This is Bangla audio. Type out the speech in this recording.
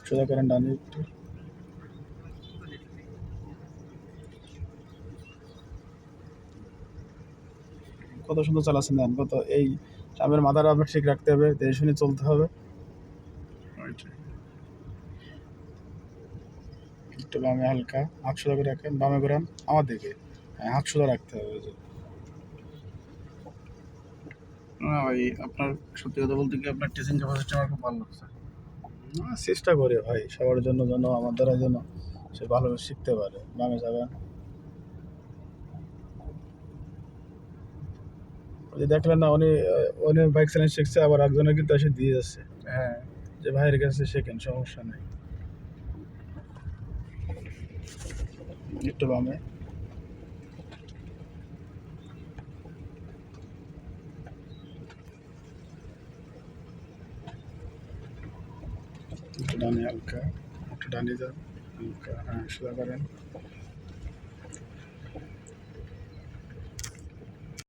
সোজা করেন ডানে একটু। কত সুন্দর চালাচ্ছেন দেন, কত এই সামনের মাথাটা আপনার ঠিক রাখতে হবে, দেখে শুনে চলতে হবে। একটু বামে হালকা হাত সোজা করে রাখেন, বামে ঘোরান আমার দিকে। হ্যাঁ, হাত সোজা রাখতে হবে যে। না ভাই, আপনার সত্যি কথা বলতে কি আপনার টিচিং ক্যাপাসিটি আমার খুব ভালো লাগছে। চেষ্টা করি ভাই সবার জন্য, যেন আমার দ্বারা যেন সে ভালো শিখতে পারে। বামে যাবেন, ওই যে দেখলেন না, উনি বাইক চালানো শিখছে, আবার একজনের কিন্তু এসে দিয়ে যাচ্ছে। হ্যাঁ, যে ভাইয়ের কাছে শেখেন, সমস্যা নেই। একটু বামে, একটু ডানে হালকা, একটু ডানে যান হালকা, হ্যাঁ সোজা করেন।